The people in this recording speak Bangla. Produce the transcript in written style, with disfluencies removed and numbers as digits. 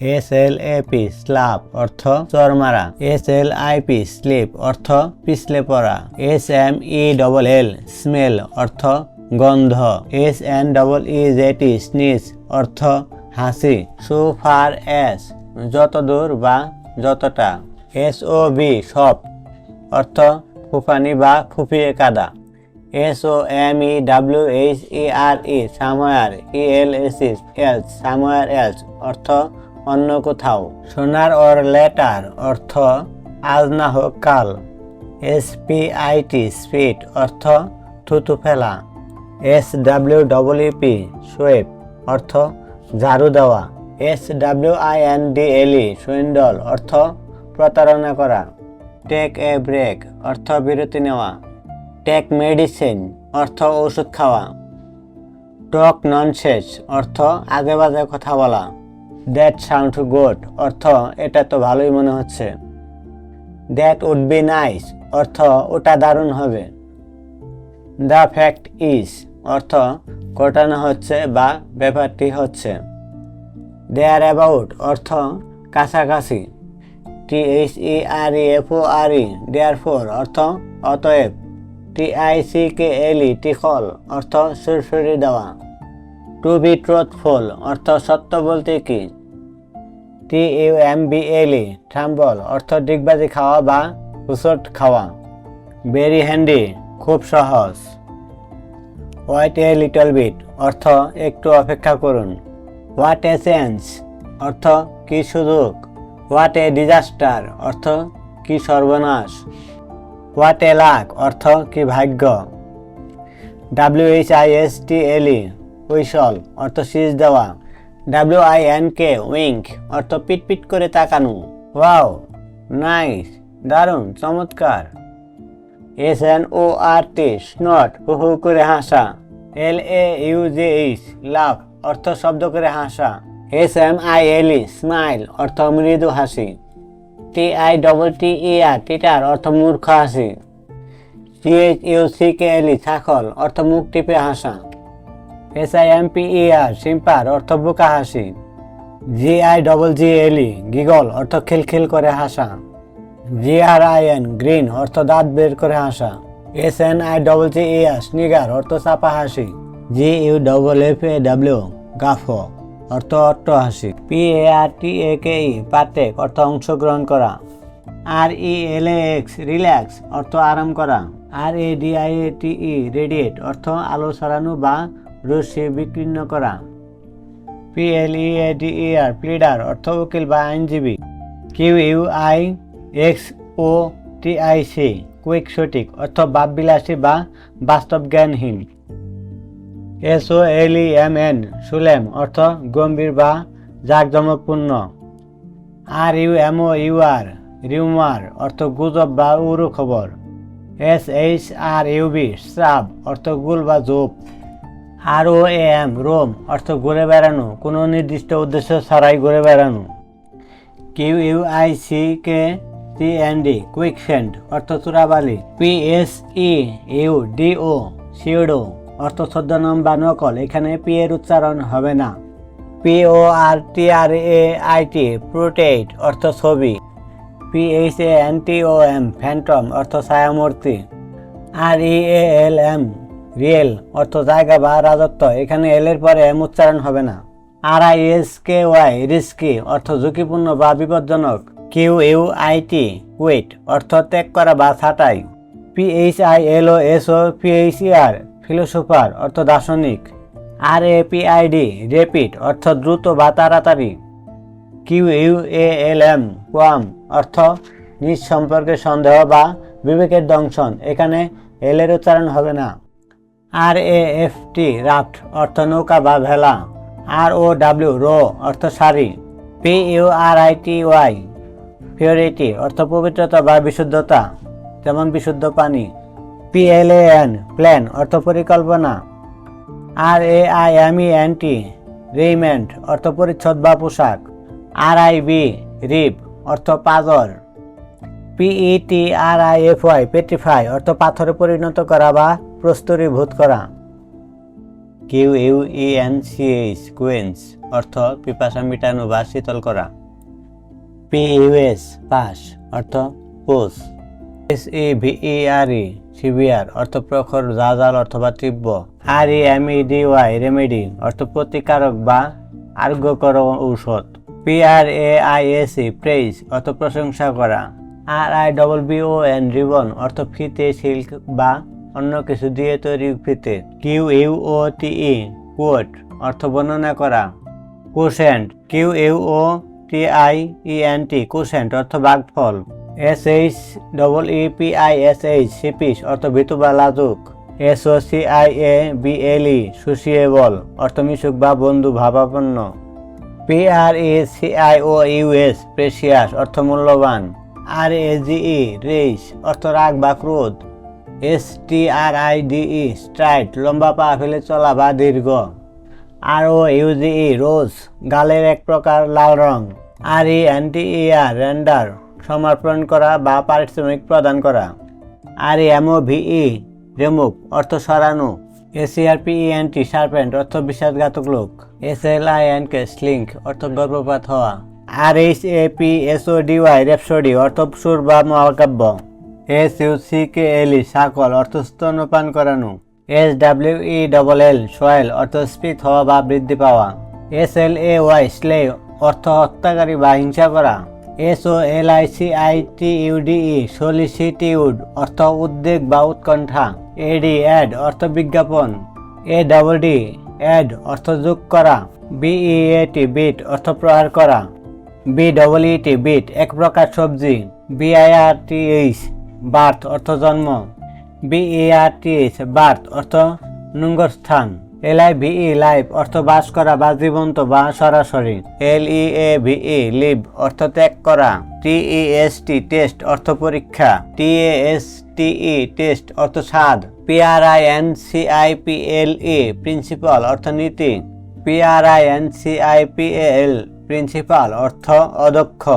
SLAP স্লাপ অর্থ চর মারা, SLIP স্লিপ অর্থ পিছলে পড়া, SMELL স্মেল অর্থ গন্ধ, SNEEZT স্নিজ অর্থ হাসি, so far as যতদূর বা যতটা, SOB সব অর্থ ফুফানি বা ফুফিয়ে কাদা, SOMEWHERE somewhere else somewhere else অর্থ অন্য কোথাও, সোনার অর লেটার অর্থ আজ না হোক কাল, SPIT স্পিট অর্থ থুতু ফেলা, SWEEP সোয়েপ অর্থ ঝাড়ু দেওয়া, SWINDLE সুইন্ডল অর্থ প্রতারণা করা, টেক এ ব্রেক অর্থ বিরতি নেওয়া, টেক মেডিসিন অর্থ ওষুধ খাওয়া, টক ননসেন্স অর্থ আজে বাজে কথা বলা, দ্যাট সাউন্ড গুড অর্থ এটা তো ভালোই মনে হচ্ছে, দ্যাট উড বি নাইস অর্থ ওটা দারুণ হবে, দ্য ফ্যাক্ট ইজ অর্থ ঘটানো হচ্ছে বা ব্যাপারটি হচ্ছে, দেয়ার অ্যাবাউট অর্থ কাছাকাছি, THEREFORE দেয়ারফর অর্থ অতএব, TICKLE টিকল অর্থ সুরসুরি দেওয়া, টু বি ট্রুথফুল অর্থ সত্য বলতে কি, TUMBLE ট্রাম্বল অর্থ ডিগবাজি খাওয়া বা হুচট খাওয়া, ভেরি হ্যান্ডি খুব সহজ, ওয়েট এ লিটল বিট অর্থ একটু অপেক্ষা করুন, হোয়াট এ চেঞ্জ অর্থ কি সুযোগ, হোয়াট এ ডিজাস্টার অর্থ কি সর্বনাশ, হোয়াট এ লাক অর্থ কি ভাগ্য, WHISTLE হুইসল অর্থ শীষ দেওয়া, WINK উইঙ্ক অর্থ পিটপিট করে তাকানো, ওয়াও নাইস দারুণ চমৎকার, SNORT স্নট হু হু করে হাসা, LAUGH লাফ অর্থ শব্দ করে হাসা, SMILE স্মাইল অর্থ মৃদু হাসি, TITTER টিটার অর্থ মূর্খ হাসি, CHUCKLE ছাগল অর্থ মুখ টিপে হাসা, SIMPER সিম্পার অর্থ বোকা হাসি, GIGGLE গিগল অর্থ খিলখিল করে হাসা, GRIN গ্রিন অর্থ দাঁত বের করে হাসা, SNIGGER স্নিগার অর্থ চাপা হাসি, GUFFAW গাফো অর্থ অট্ট হাসি, PARTAKE পাটেক অর্থ অংশগ্রহণ করা, RELAX রিল্যাক্স অর্থ আরাম করা, RADIATE রেডিয়েট অর্থ আলো ছড়ানো বা রশ্মি বিকীর্ণ করা, PLEADER প্লিডার অর্থ উকিল বা আইনজীবী, QUIXOTIC কুইক সঠিক অর্থ বাপবিলাসী বা বাস্তব জ্ঞানহীন, SOLEMN সুলেম অর্থ গম্ভীর বা জাঁকজমকপূর্ণ, RUMOUR রিউমার অর্থ গুজব বা উড়ো খবর, SHRUB শ্রাব অর্থ গুল বা জোপ, ROAM রোম অর্থ ঘুরে বেড়ানো কোনো নির্দিষ্ট উদ্দেশ্য ছাড়াই ঘুরে বেড়ানো, QUICKCND কুইকস্যান্ড অর্থ চোরাবালি, PSEUDO সিউডো অর্থ ছদ্মনাম বা নকল এখানে পি এর উচ্চারণ হবে না, PORTRAIT প্রোটেট অর্থ ছবি, PHANTOM ফ্যান্টম অর্থ ছায়ামূর্তি, REALM রিয়েল অর্থ জায়গা বা রাজত্ব এখানে এল এর পরে এম উচ্চারণ হবে না, RISKY রিস্কি অর্থ ঝুঁকিপূর্ণ বা বিপজ্জনক, QUIT কুইট অর্থ ত্যাগ করা বা ছাঁটাই, PHILOSOPHER ফিলোসোফার অর্থ দার্শনিক, RAPID রেপিড অর্থ দ্রুত বা তাড়াতাড়ি, QUALM কোয়াম অর্থ নিজ সম্পর্কে সন্দেহ বা বিবেকের দংশন এখানে এল এর উচ্চারণ হবে না, RAFT রাফট অর্থ নৌকা বা ভেলা, ROW রো অর্থ সারি, PURITY পিউরিটি অর্থ পবিত্রতা বা বিশুদ্ধতা যেমন বিশুদ্ধ পানি, PLAN প্ল্যান অর্থ পরিকল্পনা, RAIMENT রেইমেন্ট অর্থ পরিচ্ছদ বা পোশাক, RIB রিব অর্থ পাজর, PETRIFY পেট্রিফাই অর্থ পাথরে পরিণত করা বা প্রস্তরীভূত করা, QUENCH কুয়েন্স অর্থ পিপাসা মেটানো বা শীতল করা। PUS পাস অর্থ পোষ। SEVERE সিভিয়ার অর্থ প্রখর, জাল অথবা তীব্র। REMEDY রেমেডি অর্থ প্রতিকারক বা আরোগ্যকর ঔষধ। PRAISE প্রেইজ অর্থ প্রশংসা করা। RIBBON রিবন অর্থ ফিতে, সিল্ক বা অন্য কিছু দিয়ে তৈরি ফিতে। QUOTE কোট অর্থ বর্ণনা করা। কোশেন্ট QUOTIENT কোশেন্ট অর্থ ভাগফল। SHEEPISH সিপিস অর্থ ভীতু বা লাজুক। SOCIABLE সোশিয়েবল অর্থ মিশুক বা বন্ধু ভাবাপন্ন। PRECIOUS প্রেসিয়াস অর্থ মূল্যবান। RAGE রেইস অর্থ রাগ বা ক্রোধ। STRIDE স্ট্রাইট লম্বা পা ফেলে চলা বা দীর্ঘ। ROUGE রোজ গালের এক প্রকার লাল রং। RENDER রেন্ডার সমর্পণ করা বা পারিশ্রমিক প্রদান করা। REMOVE রিমুভ অর্থ সরানো। SERPENT সার্পেন্ট অর্থ বিশ্বাসঘাতক লোক। SLINK স্লিঙ্ক অর্থ গর্ভপাত হওয়া। RHAPSODY র্যাপসোডি অর্থ সুর বা মহাকাব্য। SUCKLE সাকল অর্থ স্তন্যপান করানো। SWELL সোয়েল অর্থ স্ফীত হওয়া বা বৃদ্ধি পাওয়া। SLAY স্লে অর্থ হত্যাকারী বা হিংসা করা। SOLICITUDE সলিসিটিউড অর্থ উদ্বেগ বা উৎকণ্ঠা। AD অর্থ বিজ্ঞাপন। ADD অ্যাড অর্থ যোগ করা। BEAT বিট অর্থ প্রহার করা। BEET বিট এক প্রকার সবজি। BIRTH বার্থ অর্থ জন্ম। BERTH বার্থ অর্থ লিঙ্গস্থান। LIVE লাইভ অর্থ বাস করা বা জীবন্ত বা সরাসরি। LEAVE লিভ অর্থ ত্যাগ করা। TEST টেস্ট অর্থ পরীক্ষা। TASTE টেস্ট অর্থ স্বাদ। PRINCIPLE প্রিন্সিপাল অর্থ নীতি। PRINCIPAL প্রিন্সিপাল অর্থ অধ্যক্ষ।